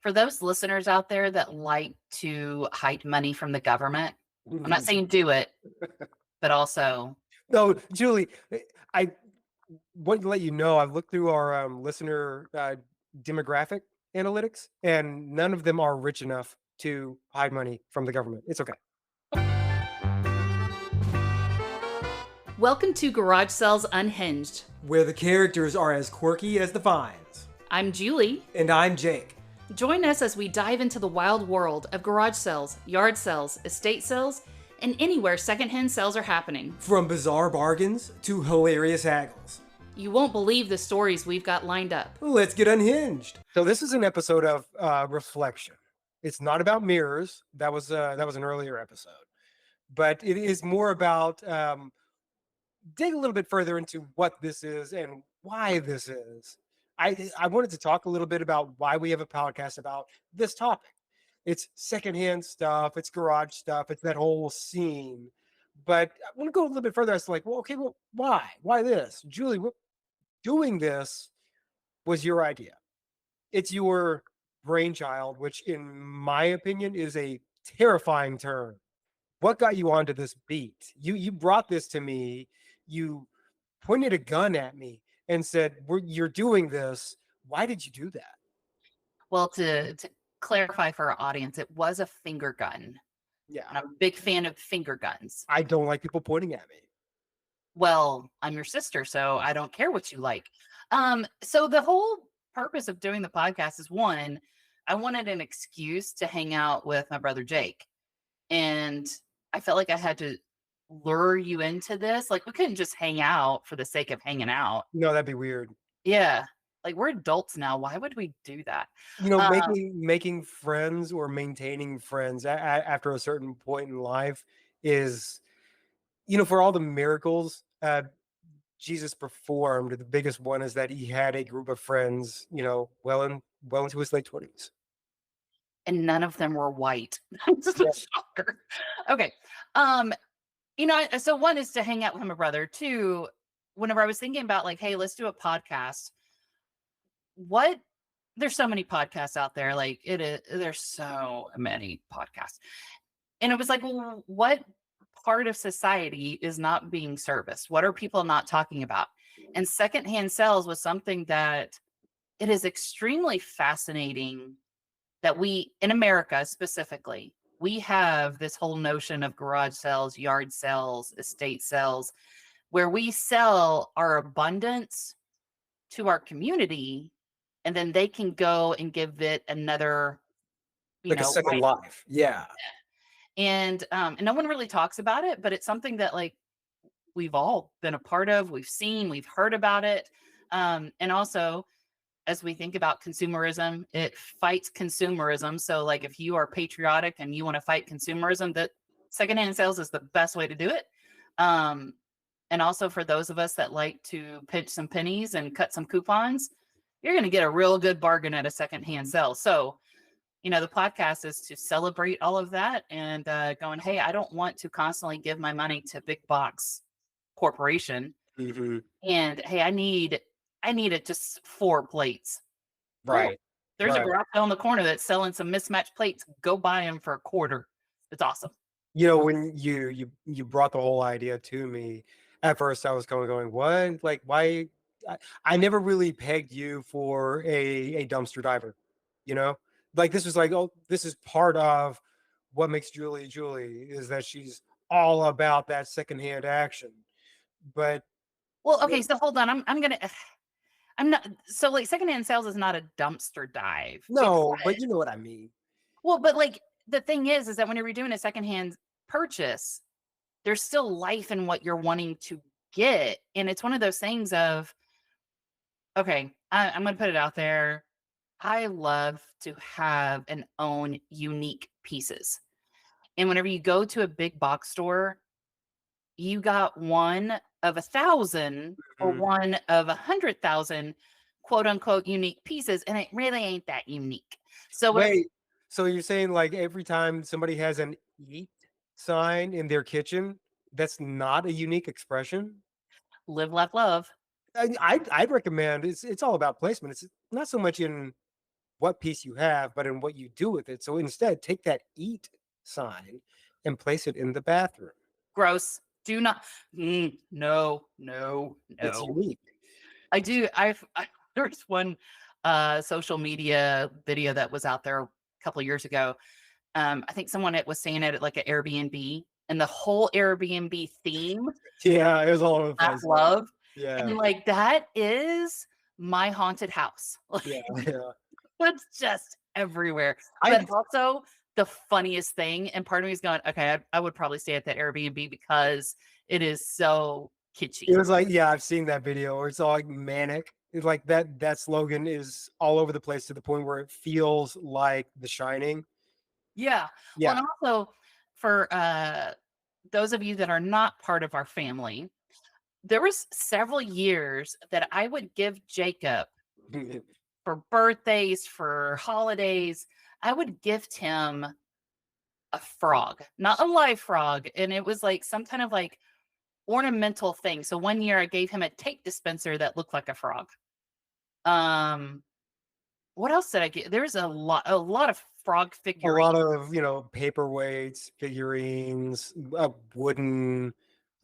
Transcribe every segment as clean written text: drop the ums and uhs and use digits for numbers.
For those listeners out there that like to hide money from the government, I'm not Mhm. saying do it, but also No, Julie, I want to let you know I've looked through our listener demographic analytics, and none of them are rich enough to hide money from the government. It's okay. welcome to Garage Sales Unhinged. Where the characters are as quirky as the finds. I'm Julie. And I'm Jake. Join us as we dive into the wild world of garage sales, yard sales, estate sales, and anywhere secondhand sales are happening. From bizarre bargains to hilarious haggles. You won't believe the stories we've got lined up. Let's get unhinged. So this is an episode of reflection. It's not about mirrors. That was an earlier episode, but it is more about dig a little bit further into what this is and why this is. I wanted to talk a little bit about why we have a podcast about this topic. It's secondhand stuff, it's garage stuff, it's that whole scene. But I want to go a little bit further as to like, well, okay, well, why? Why this? Julie, doing this was your idea. It's your brainchild, which in my opinion is a terrifying term. What got you onto this beat? You brought this to me. You pointed a gun at me and said, "You're doing this. Why did you do that?" Well, to clarify for our audience, it was a finger gun. Yeah, And I'm a big fan of finger guns. I don't like people pointing at me. Well, I'm your sister, so I don't care what you like. So the whole purpose of doing the podcast is one, I wanted an excuse to hang out with my brother Jake. And I felt like I had to lure you into this. Like we couldn't just hang out for the sake of hanging out. No, that'd be weird. Yeah. Like we're adults now. Why would we do that? You know, Uh, making friends or maintaining friends after a certain point in life is, for all the miracles Jesus performed, the biggest one is that he had a group of friends, well into his late 20s. and none of them were white. That's just a Yeah. shocker. Okay. Um, so one is to hang out with my brother. Two, whenever I was thinking about like, hey, let's do a podcast, what there's so many podcasts out there. Like it is, there's so many podcasts. And it was like, well, what part of society is not being serviced? What are people not talking about? And secondhand sales was something that it is extremely fascinating that we, in America specifically, we have this whole notion of garage sales, yard sales, estate sales, where we sell our abundance to our community and then they can go and give it another, Like a second life. life. Yeah. And no one really talks about it, but it's something that like we've all been a part of, we've seen, we've heard about it. And also as we think about consumerism, it fights consumerism. So like if you are patriotic and you want to fight consumerism, that secondhand sales is the best way to do it. And also for those of us that like to pinch some pennies and cut some coupons, you're going to get a real good bargain at a secondhand sale. So, the podcast is to celebrate all of that and going, hey, I don't want to constantly give my money to big box corporation. Hmm. And hey, I need it just 4 plates. Cool. Right. There's a Right. garage sale in the corner that's selling some mismatched plates. Go buy them for a quarter. It's awesome. When you brought the whole idea to me, at first I was going, what? Like, why? I never really pegged you for a dumpster diver, you know? Like, this was like, oh, this is part of what makes Julie Julie, is that she's all about that secondhand action. But Well, okay, so hold on. I'm gonna I'm not so like secondhand sales is not a dumpster dive because no, but you know what I mean. well, but like the thing is that when you're doing a secondhand purchase, there's still life in what you're wanting to get. And it's one of those things of, okay, I'm going to put it out there. I love to have and own unique pieces. And whenever you go to a big box store, you got one of 1,000 or Mhm. one of 100,000 quote unquote unique pieces. And it really ain't that unique. So whenever Wait, so you're saying like every time somebody has an eat sign in their kitchen, that's not a unique expression? live, laugh, love. I'd recommend it's all about placement. It's not so much in what piece you have, but in what you do with it. So instead, take that eat sign and place it in the bathroom. Gross. Do not. No, no, It's no. unique. I do. There's one social media video that was out there a couple of years ago. I think someone that was saying it at like an Airbnb, and the whole Airbnb theme, Yeah, it was all over the that place. love, Yeah, and like that is my haunted house. yeah, Like yeah. it's just everywhere. I But also the funniest thing, and part of me is going, okay, I would probably stay at that Airbnb because it is so kitschy. It was like, yeah, I've seen that video where it's all like manic. It's like that slogan is all over the place to the point where it feels like The Shining. Yeah. Well, Yeah. and also for those of you that are not part of our family, there was several years that I would give Jacob for birthdays, for holidays, I would gift him a frog, not a live frog. And it was like some kind of like ornamental thing. So one year I gave him a tape dispenser that looked like a frog. Um, what else did I get? There's a lot of frog A figurines. lot of, paperweights, figurines, wooden,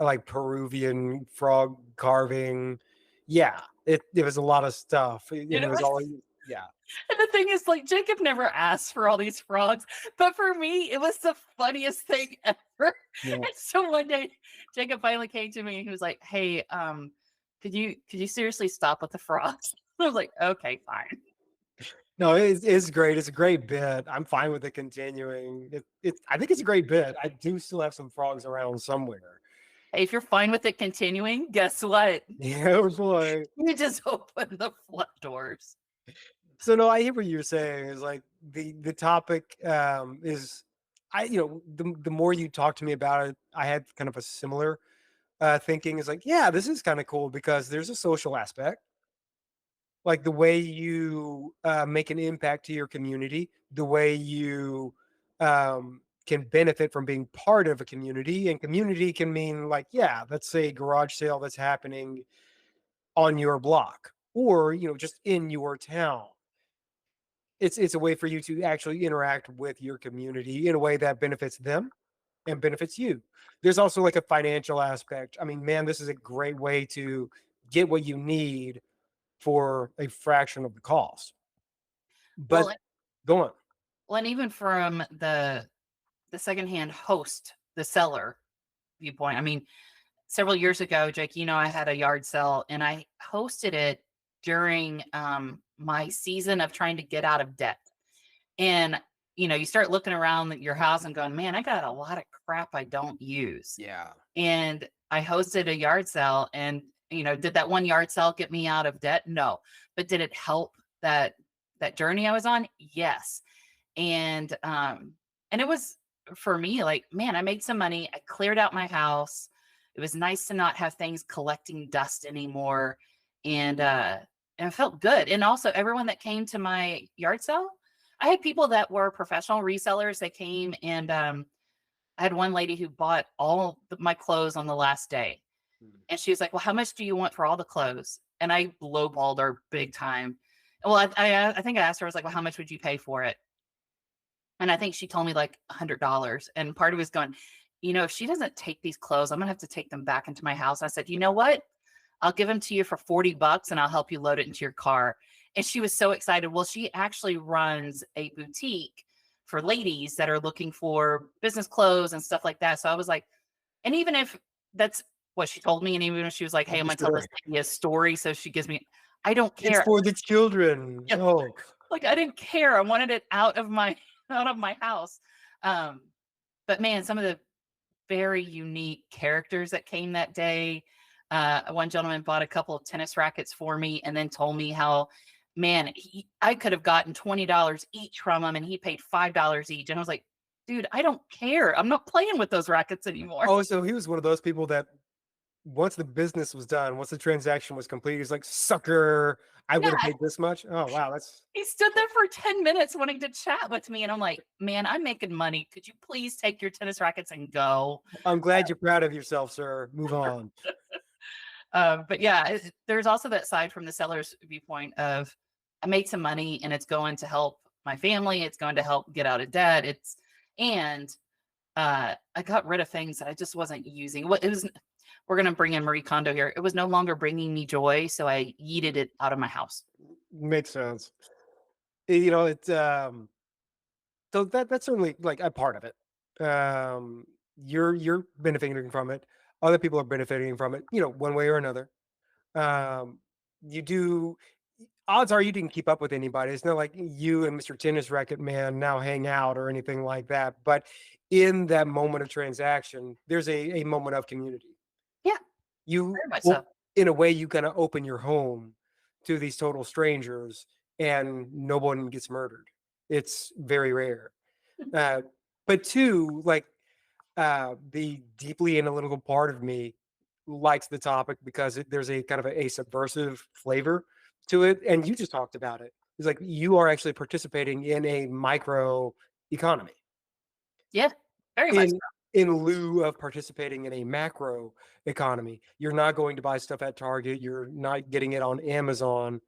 like Peruvian frog carving. Yeah, it was a lot of stuff. And You it know, was all, yeah, and the thing is, like, Jacob never asked for all these frogs, but for me, it was the funniest thing ever. yeah. And so one day, Jacob finally came to me and he was like, "Hey, could you seriously stop with the frogs?" I was like, "Okay, fine." No, it's great. It's a great bit. I'm fine with it continuing. I think it's a great bit. I do still have some frogs around somewhere. Hey, if you're fine with it continuing, guess what? Yeah, it was like, You just open the front doors. so no, I hear what you're saying. Is like the topic is the more you talk to me about it, I had kind of a similar thinking. Is like, yeah, this is kind of cool because there's a social aspect, like the way you make an impact to your community, the way you can benefit from being part of a community, and community can mean like, yeah, let's say a garage sale that's happening on your block or just in your town. It's a way for you to actually interact with your community in a way that benefits them and benefits you. There's also like a financial aspect. I mean, man, this is a great way to get what you need for a fraction of the cost. Well, But go on. well, and even from the secondhand host, the seller viewpoint. I mean, several years ago, Jake, I had a yard sale and I hosted it during my season of trying to get out of debt. And you start looking around at your house and going, man, I got a lot of crap I don't use. Yeah. And I hosted a yard sale and did that one yard sale get me out of debt? No. But did it help that journey I was on? Yes. And it was for me like, man, I made some money. I cleared out my house. It was nice to not have things collecting dust anymore. And it felt good. And also everyone that came to my yard sale, I had people that were professional resellers that came and I had one lady who bought all my clothes on the last day. Mm. And she was like, well, how much do you want for all the clothes? And I lowballed her big time. Well, I think I asked her, I was like, well, how much would you pay for it? And I think she told me like $100. And part of it was going, if she doesn't take these clothes, I'm going to have to take them back into my house. I said, you know what? I'll give them to you for $40 and I'll help you load it into your car. And she was so excited. Well, she actually runs a boutique for ladies that are looking for business clothes and stuff like that. So I was like, and even if that's what she told me, and even if she was like, hey, I'm going to tell this lady a story. So she gives me, I don't It's care. for the children. Yeah. Oh, Like I didn't care. I wanted it out of my house. But man, some of the very unique characters that came that day. One gentleman bought a couple of tennis rackets for me and then told me how, man, I could have gotten $20 each from him and he paid $5 each. And I was like, dude, I don't care. I'm not playing with those rackets anymore. oh, so he was one of those people that once the business was done, once the transaction was complete, he's like, sucker, I would have Yeah, paid this much. Oh, wow. That's he stood there for 10 minutes wanting to chat with me. And I'm like, man, I'm making money. Could you please take your tennis rackets and go? I'm glad you're proud of yourself, sir. Move on. But yeah, there's also that side from the seller's viewpoint of, I made some money and it's going to help my family. It's going to help get out of debt. And I got rid of things that I just wasn't using. What it was, we're going to bring in Marie Kondo here. It was no longer bringing me joy. So I yeeted it out of my house. Makes sense. You know, it's so that's certainly like a part of it. You're benefiting from it. Other people are benefiting from it, you know, one way or another. You do odds are you didn't keep up with anybody. It's not like you and Mr. Tennis Racket Man now hang out or anything like that. But in that moment of transaction, there's a moment of community. Yeah, You very much so. well, in a way, you kind of open your home to these total strangers, and no one gets murdered. It's very rare. Uh, but two, like the deeply analytical part of me likes the topic because there's a kind of a subversive flavor to it, and you just talked about it. It's like you are actually participating in a micro economy Yeah, very much in lieu of participating in a macro economy. You're not going to buy stuff at Target. You're not getting it on Amazon.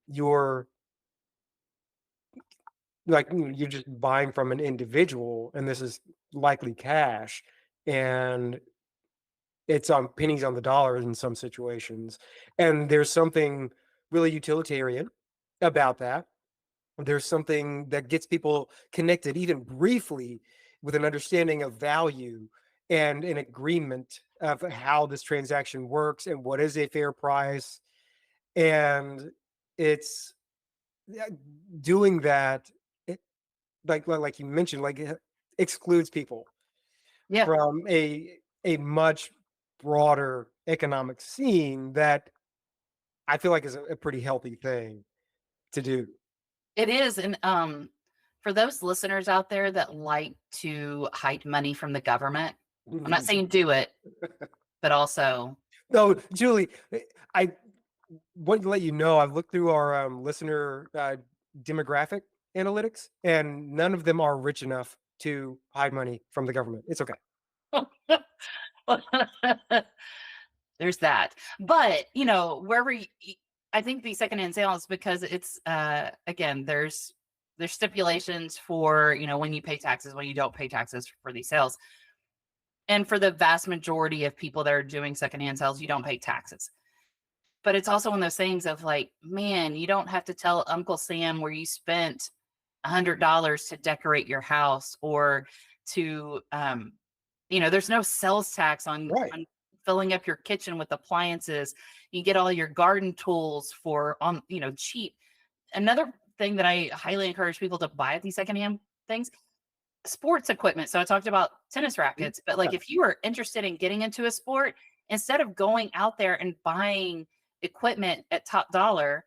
You're you're just buying from an individual, and this is likely cash, and it's on pennies on the dollar in some situations. And there's something really utilitarian about that. There's something that gets people connected, even briefly, with an understanding of value and an agreement of how this transaction works and what is a fair price. And it's doing that, it, like you mentioned, like it excludes people yeah. from a much broader economic scene that I feel like is a pretty healthy thing to do. It is, and, for those listeners out there that like to hide money from the government, I'm not saying do it, but also No, Julie, I want to let you know I've looked through our listener demographic analytics, and none of them are rich enough to hide money from the government. It's okay. there's that. But, you know, wherever I think the secondhand sales because it's again, there's stipulations for, you know, when you pay taxes, when you don't pay taxes for these sales. And for the vast majority of people that are doing secondhand sales, you don't pay taxes. But it's also one of those things of like, man, you don't have to tell Uncle Sam where you spent $100 to decorate your house or to you know, there's no sales tax Right. on filling up your kitchen with appliances. You get all your garden tools for on, you know, cheap. Another thing that I highly encourage people to buy at these secondhand things, sports equipment. So I talked about tennis Mhm. rackets, but like Yeah. if you are interested in getting into a sport, instead of going out there and buying equipment at top dollar,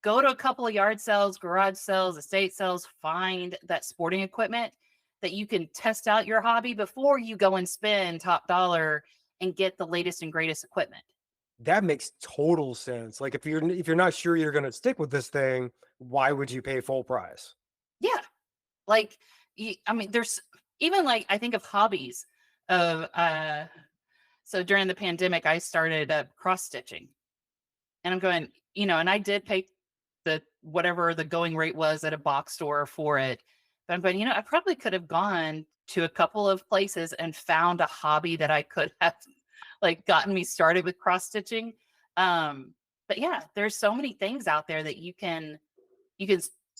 go to a couple of yard sales, garage sales, estate sales, find that sporting equipment that you can test out your hobby before you go and spend top dollar and get the latest and greatest equipment. That makes total sense. Like if you're not sure you're going to stick with this thing, why would you pay full price? Yeah. Like, I mean, there's even like, I think of hobbies of, so during the pandemic, I started cross stitching and I'm going, you know, and I did pay the whatever the going rate was at a box store for it. But I'm going, you know, I probably could have gone to a couple of places and found a hobby that I could have like gotten me started with cross stitching. But yeah, there's so many things out there that you can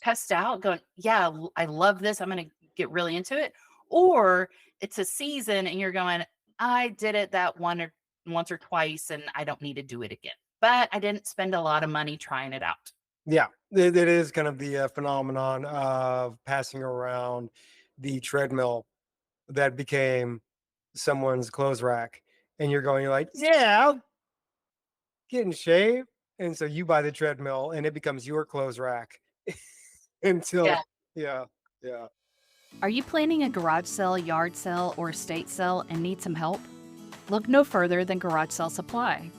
test out going, yeah, I love this. I'm going to get really into it. Or it's a season and you're going, I did it that once or twice and I don't need to do it again. But I didn't spend a lot of money trying it out. Yeah, it is kind of the phenomenon of passing around the treadmill that became someone's clothes rack, and you're like, yeah, I'll get in shape, and so you buy the treadmill, and it becomes your clothes rack until, Yeah. yeah, yeah. Are you planning a garage sale, yard sale, or estate sale and need some help? Look no further than Garage Sale Supply.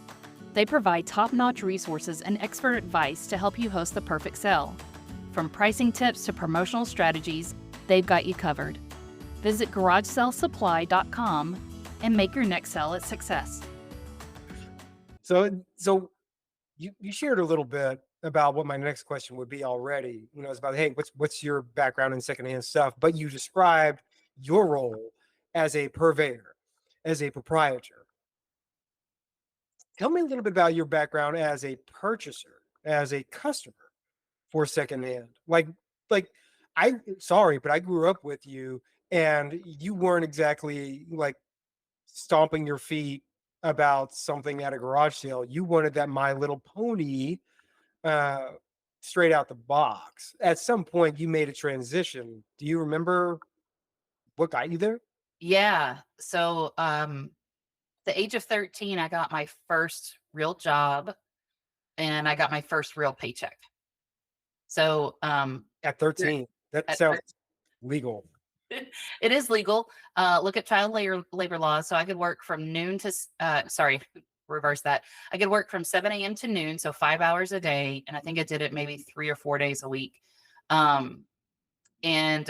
They provide top-notch resources and expert advice to help you host the perfect sale. From pricing tips to promotional strategies, they've got you covered. Visit garagesalesupply.com and make your next sale a success. So you shared a little bit about what my next question would be already. It's about, hey, what's your background in secondhand stuff? But you described your role as a purveyor, as a proprietor. Tell me a little bit about your background as a purchaser, as a customer for secondhand. Like sorry, but I grew up with you, and you weren't exactly like stomping your feet about something at a garage sale. You wanted that My Little Pony uh, straight out the box. At some point, you made a transition. Do you remember what got you there? Yeah. So, the age of 13, I got my first real job and I got my first real paycheck. So, At there- 13, that at sounds legal. it is legal. Look at child labor laws. So I could work from noon to, sorry, reverse that. I could work from 7 a.m. to noon, so 5 hours a day. And I think I did it maybe 3 or 4 days a week. Um, and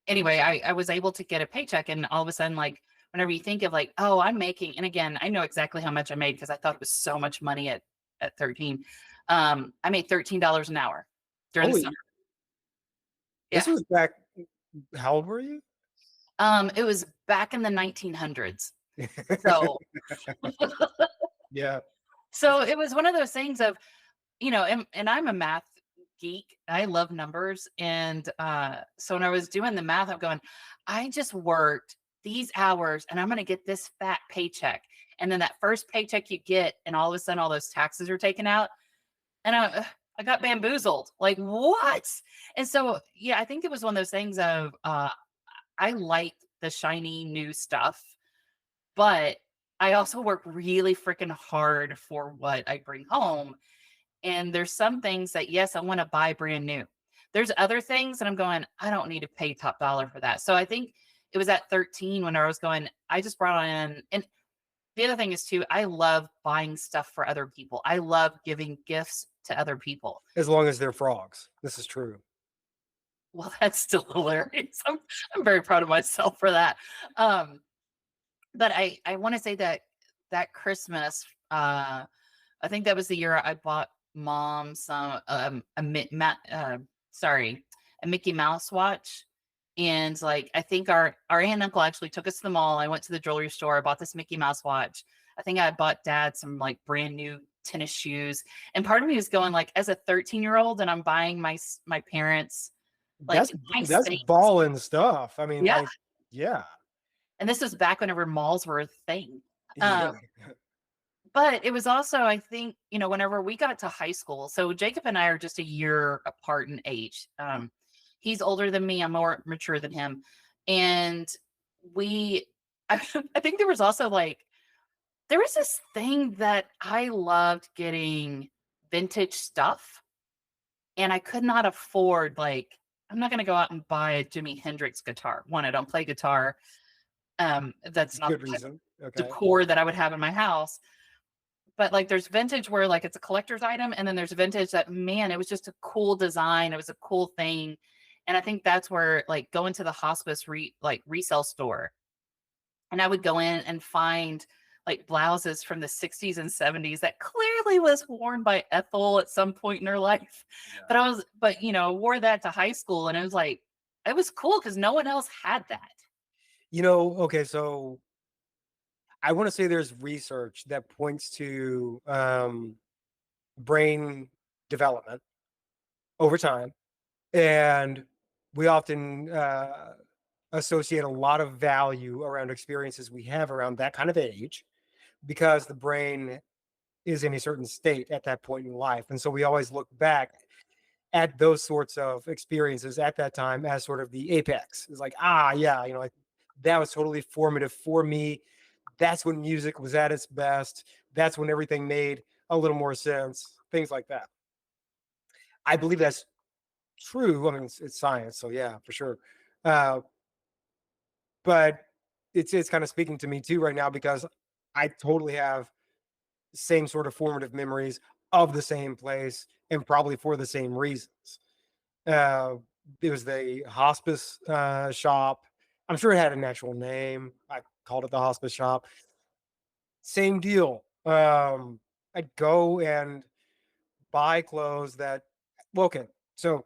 anyway, I was able to get a paycheck. And all of a sudden, like, whenever you think of like, oh, I'm making, and again, I know exactly how much I made because I thought it was so much money at 13. I made $13 an hour during the Holy, summer. this Yeah. was back. How old were you? It was back in the 1900s. So, Yeah. so it was one of those things of, and I'm a math geek. I love numbers. And so when I was doing the math, I'm going, I just worked these hours and I'm going to get this fat paycheck. And then that first paycheck you get, and all of a sudden all those taxes are taken out. And I got bamboozled. Like, what? And so, yeah, I think it was one of those things of, I like the shiny new stuff, but I also work really freaking hard for what I bring home. And there's some things that, yes, I want to buy brand new. There's other things that I'm going, I don't need to pay top dollar for that. So I think it was at 13 when I was going, I just brought in, and the other thing is too, I love buying stuff for other people. I love giving gifts to other people. As long as they're frogs. This is true. Well, that's still hilarious. I'm very proud of myself for that. But I want to say that Christmas, I think that was the year I bought mom some a Mickey Mouse watch. And like I think our aunt and uncle actually took us to the mall. I went to the jewelry store. I bought this Mickey Mouse watch. I think I bought dad some like brand new tennis shoes. And part of me was going like, as a 13-year-old, and I'm buying my parents like nice That's things. ballin' stuff. I mean, Yeah. yeah. And this was back whenever malls were a thing. Yeah. But it was also, I think, whenever we got to high school, so Jacob and I are just a year apart in age. He's older than me. I'm more mature than him. And I think there was also there was this thing that I loved getting vintage stuff. And I could not afford, I'm not going to go out and buy a Jimi Hendrix guitar. One, I don't play guitar. That's not Good reason. Okay. decor that I would have in my house. But there's vintage where it's a collector's item, and then there's vintage that, man, it was just a cool design. It was a cool thing. And I think that's where going to the hospice resale store, and I would go in and find blouses from the 60s and 70s that clearly was worn by Ethel at some point in her life. Yeah. But wore that to high school, and it was cool because no one else had that. Okay, so I want to say there's research that points to brain development over time. And we often associate a lot of value around experiences we have around that kind of age because the brain is in a certain state at that point in life. And so we always look back at those sorts of experiences at that time as sort of the apex. It's like, yeah, that was totally formative for me. That's when music was at its best. That's when everything made a little more sense, things like that. I believe that's true. I mean, it's science, so yeah, for sure. But it's kind of speaking to me too right now because I totally have the same sort of formative memories of the same place and probably for the same reasons. It was the hospice shop. I'm sure it had an actual name. I called it the hospice shop. Same deal. I'd go and buy clothes that, well, okay. So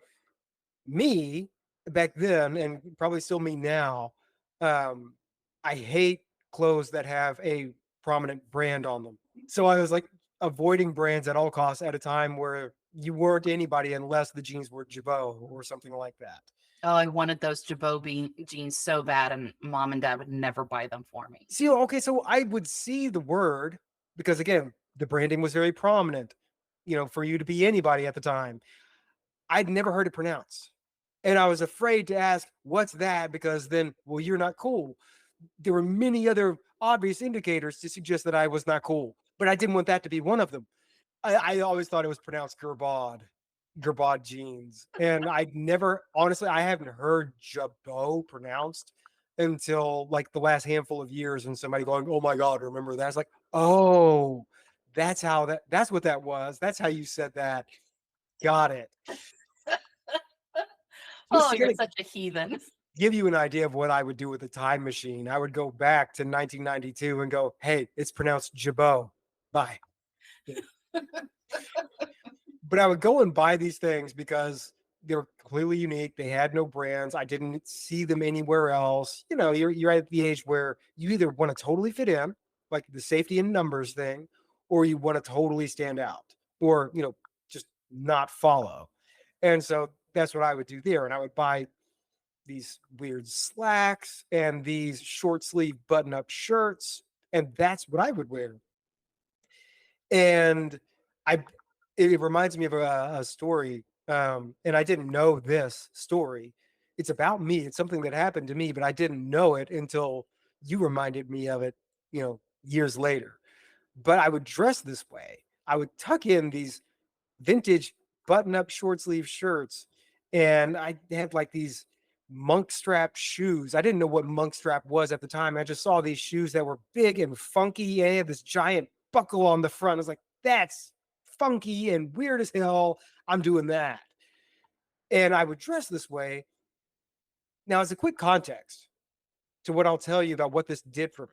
me back then, and probably still me now, I hate clothes that have a prominent brand on them. So I was like avoiding brands at all costs at a time where you weren't anybody unless the jeans were Jabot or something like that. Oh, I wanted those jeans so bad, and mom and dad would never buy them for me. See, okay, so I would see the word because again, the branding was very prominent, for you to be anybody at the time. I'd never heard it pronounced. And I was afraid to ask, what's that? Because then, well, you're not cool. There were many other obvious indicators to suggest that I was not cool, but I didn't want that to be one of them. I always thought it was pronounced Gerbod jeans. And honestly, I haven't heard Jabot pronounced until like the last handful of years and somebody going, oh my God, remember that? I was like, oh, that's what that was. That's how you said that. Got it. Oh, Just you're gonna such a heathen. give you an idea of what I would do with a time machine. I would go back to 1992 and go, hey, it's pronounced Jabot. Bye. But I would go and buy these things because they were completely unique. They had no brands. I didn't see them anywhere else. You're at the age where you either want to totally fit in, like the safety in numbers thing, or you want to totally stand out, or just not follow. And so that's what I would do there. And I would buy these weird slacks and these short sleeve button up shirts, and that's what I would wear. And it reminds me of a story, and I didn't know this story. It's about me. It's something that happened to me, but I didn't know it until you reminded me of it, years later. But I would dress this way. I would tuck in these vintage button-up short sleeve shirts, and I had like these monk strap shoes. I didn't know what monk strap was at the time. I just saw these shoes that were big and funky, and they had this giant buckle on the front. I was like, that's funky and weird as hell. I'm doing that. And I would dress this way. Now, as a quick context to what I'll tell you about what this did for me,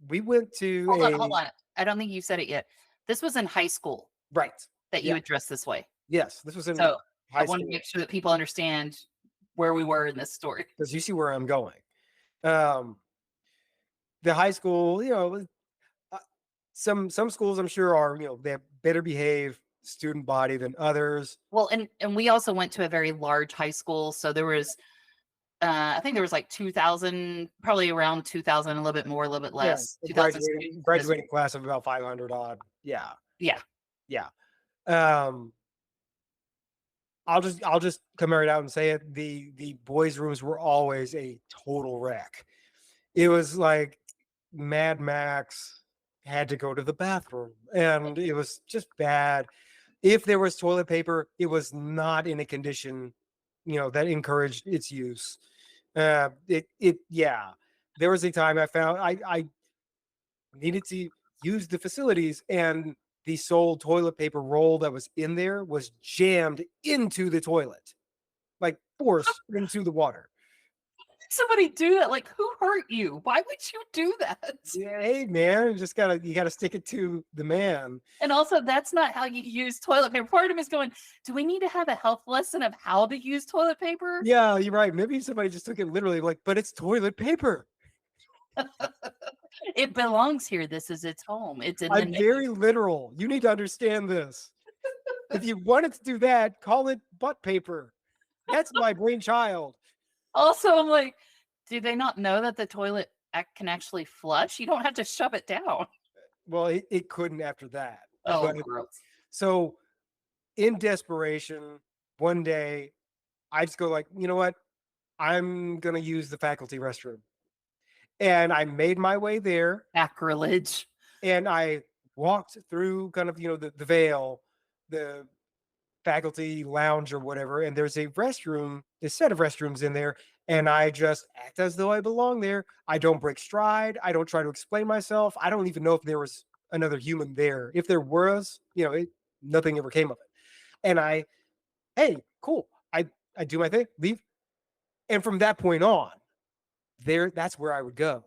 we went to Hold on. I don't think you said it yet. This was in high school right. that you would dress this way. Yes, this was in So high I school. want to make sure that people understand where we were in this story. Because you see where I'm going. The high school, some schools I'm sure are, they have better behaved student body than others. Well, and we also went to a very large high school, so there was I think there was like 2,000, probably around 2,000, a little bit more, a little bit less. 2,000 graduating class of about 500 odd. Yeah. Yeah. I'll just come right out and say it. The boys' rooms were always a total wreck. It was like Mad Max had to go to the bathroom, and it was just bad. If there was toilet paper, it was not in a condition, that encouraged its use. Yeah. There was a time I found I needed to use the facilities, and the sole toilet paper roll that was in there was jammed into the toilet, like forced into the water. Somebody do that. Like, who hurt you? Why would you do that? Yeah, hey man, you gotta stick it to the man. And also, that's not how you use toilet paper. Part of him is going, do we need to have a health lesson of how to use toilet paper? Yeah, you're right. Maybe somebody just took it literally, like, but it's toilet paper. It belongs here. This is its home. It's in the I'm name. very literal. You need to understand this. If you wanted to do that, call it butt paper. That's my brainchild. Also, I'm like, do they not know that the toilet can actually flush? You don't have to shove it down. Well, it couldn't after that. Oh, But gross. so in desperation, one day I just go like, you know what? I'm going to use the faculty restroom. And I made my way there. Sacrilege. And I walked through kind of, the veil, the faculty lounge or whatever. And there's a set of restrooms in there. And I just act as though I belong there. I don't break stride. I don't try to explain myself. I don't even know if there was another human there. If there was, nothing ever came of it. And hey, cool. I do my thing, leave. And from that point on, that's where I would go.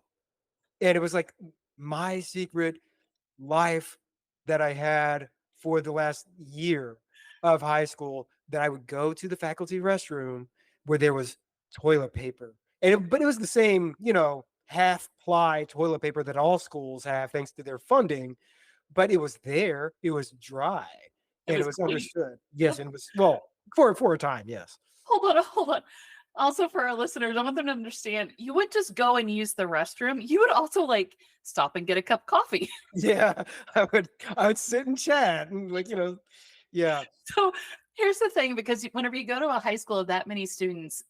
And it was like my secret life that I had for the last year of high school that I would go to the faculty restroom where there was toilet paper. But it was the same, half ply toilet paper that all schools have thanks to their funding, but it was there, it was dry, It and it was was clean. understood. Yes, and it was, well, for a time, yes. Hold on. Also, for our listeners, I want them to understand you would just go and use the restroom. You would also like stop and get a cup of coffee. Yeah, I would sit and chat and yeah, So here's the thing, because whenever you go to a high school of that many students,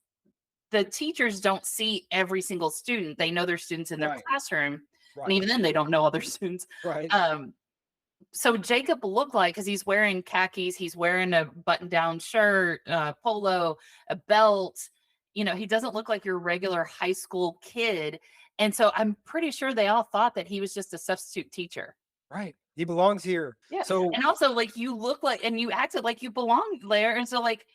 the teachers don't see every single student. They know their students in their right, classroom, and right, even then, they don't know other students. right, Um, so Jacob looked like, because he's wearing khakis, he's wearing a button-down shirt, polo, a belt. He doesn't look like your regular high school kid. And so I'm pretty sure they all thought that he was just a substitute teacher. right. He belongs here. Yeah. So And also, like, you look like, and you acted like you belonged there. And so, like,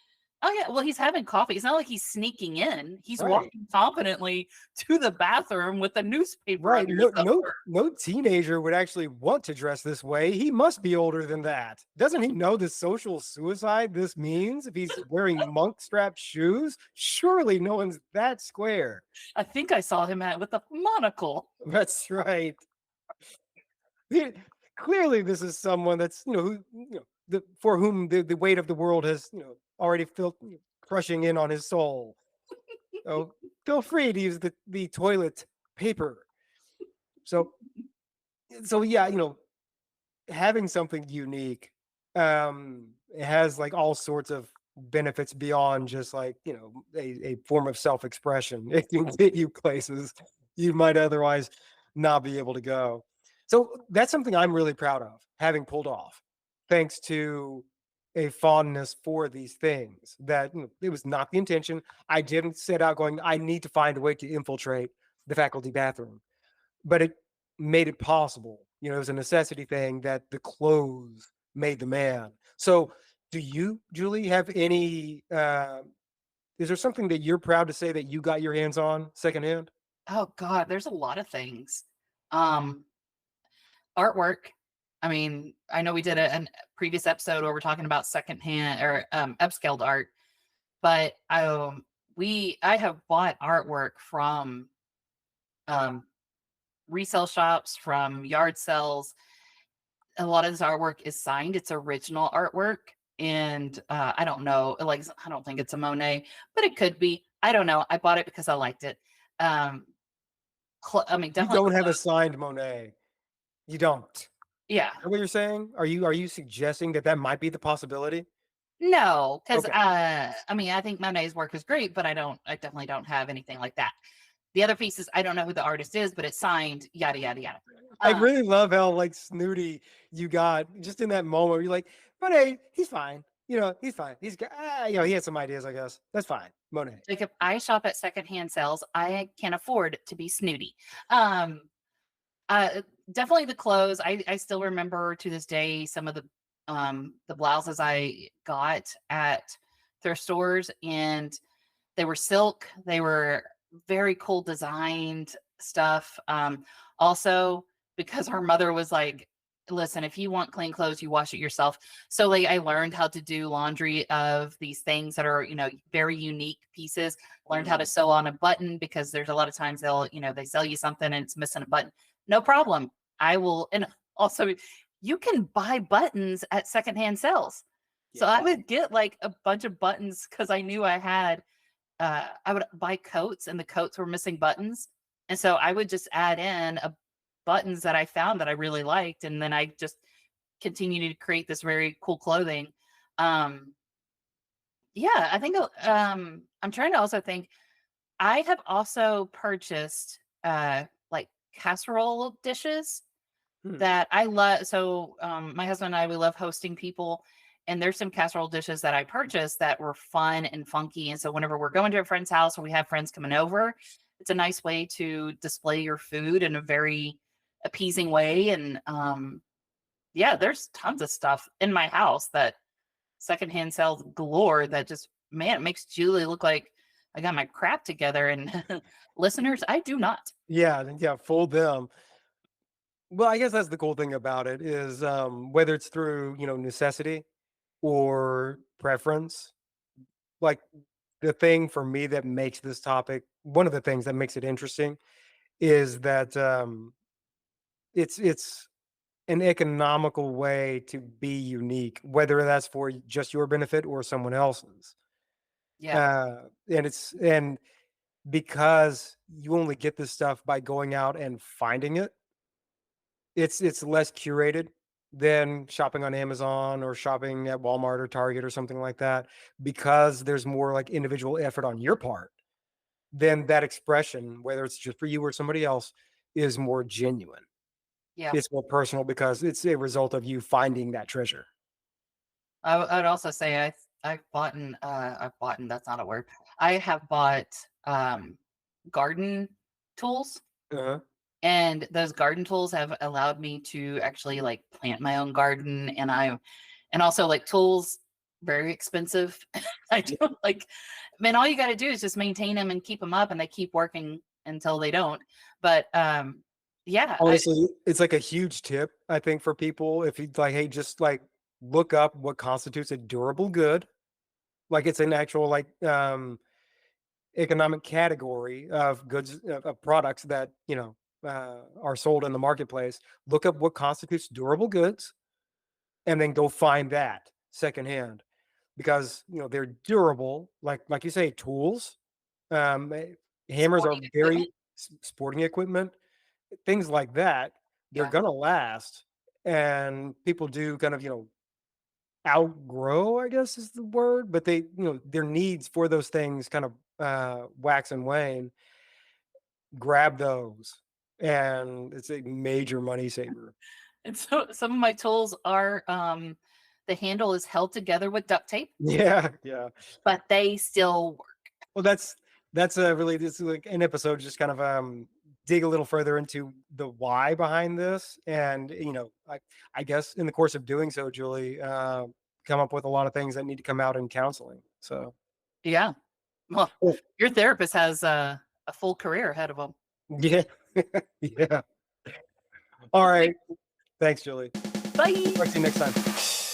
oh, yeah, well, he's having coffee. It's not like he's sneaking in. He's right. walking confidently to the bathroom with a newspaper Right. under No, his no, cover. no teenager would actually want to dress this way. He must be older than that. Doesn't he know the social suicide this means if he's wearing monk strapped shoes? Surely no one's that square. I think I saw him with a monocle. That's right. He- Clearly, this is someone that's for whom the weight of the world has already felt crushing in on his soul. So feel free to use the toilet paper. So yeah, having something unique, it has like all sorts of benefits beyond just like a form of self-expression. It can get you places you might otherwise not be able to go. So that's something I'm really proud of having pulled off, thanks to a fondness for these things that it was not the intention. I didn't set out going, I need to find a way to infiltrate the faculty bathroom, but it made it possible. It was a necessity thing that the clothes made the man. So do you, Julie, have any, is there something that you're proud to say that you got your hands on secondhand? Oh God, there's a lot of things. Um, Artwork. I mean, I know we did a previous episode where we're talking about secondhand or upscaled art, but I have bought artwork from um resale shops, from yard sales. A lot of this artwork is signed. It's original artwork. And I don't know, like, I don't think it's a Monet, but it could be. I don't know. I bought it because I liked it. Um, I mean, You definitely. don't have a signed Monet. You don't. Yeah. Is that what you're saying? Are you suggesting that might be the possibility? No, because Okay. I mean, I think Monet's work is great, but I definitely don't have anything like that. The other pieces, I don't know who the artist is, but it's signed, yada, yada, yada. I really love how like snooty you got just in that moment. You're like, Monet, he's fine. He's fine. He's got, he has some ideas, I guess. That's fine. Monet. Jacob, I shop at secondhand sales. I can afford to be snooty. Um, Definitely the clothes. I still remember to this day some of the blouses I got at thrift stores, and they were silk. They were very cool designed stuff. Also, because her mother was like, listen, if you want clean clothes, you wash it yourself. So like I learned how to do laundry of these things that are, very unique pieces. Learned how to sew on a button, because there's a lot of times they sell you something and it's missing a button. No problem. I will. And also, you can buy buttons at secondhand sales. So I would get like a bunch of buttons because I knew I would buy coats and the coats were missing buttons. And so I would just add in buttons that I found that I really liked. And then I just continue to create this very cool clothing. Yeah, I think I'm trying to also think. I have also purchased like casserole dishes that I love. So my husband and I, we love hosting people. And there's some casserole dishes that I purchased that were fun and funky. And so whenever we're going to a friend's house or we have friends coming over, it's a nice way to display your food in a very appeasing way. And yeah, there's tons of stuff in my house that secondhand sells galore that just, man, it makes Julie look like I got my crap together. And listeners, I do not. Yeah, fool them. Well, I guess that's the cool thing about it is whether it's through, necessity or preference, like the thing for me that makes this topic, one of the things that makes it interesting is that it's an economical way to be unique, whether that's for just your benefit or someone else's. Yeah. And because you only get this stuff by going out and finding it, it's less curated than shopping on Amazon or shopping at Walmart or Target or something like that, because there's more like individual effort on your part. Then that expression, whether it's just for you or somebody else, is more genuine. Yeah. It's more personal because it's a result of you finding that treasure. I would also say I've bought, and that's not a word. I have bought garden tools, Uh-huh. and those garden tools have allowed me to actually like plant my own garden. And also like tools, very expensive. I don't like, man, all you got to do is just maintain them and keep them up, and they keep working until they don't. But yeah, Honestly, it's like a huge tip, I think, for people. If you like, hey, just like look up what constitutes a durable good. Like it's an actual like economic category of goods of products that are sold in the marketplace. Look up what constitutes durable goods, and then go find that secondhand, because they're durable. Like you say, tools, hammers are sporting very equipment. sporting equipment, things like that. They're Yeah. gonna last, and people do kind of outgrow, I guess is the word, but they their needs for those things kind of wax and wane. Grab those, and it's a major money saver. And so some of my tools are the handle is held together with duct tape, Yeah, yeah. but they still work. Well, that's a really, this is like an episode just kind of dig a little further into the why behind this, and I guess in the course of doing so, Julie, come up with a lot of things that need to come out in counseling. So Yeah. Well, cool. your therapist has a full career ahead of him. Yeah, yeah. All right. Thanks, Julie. Bye. Talk to you next time.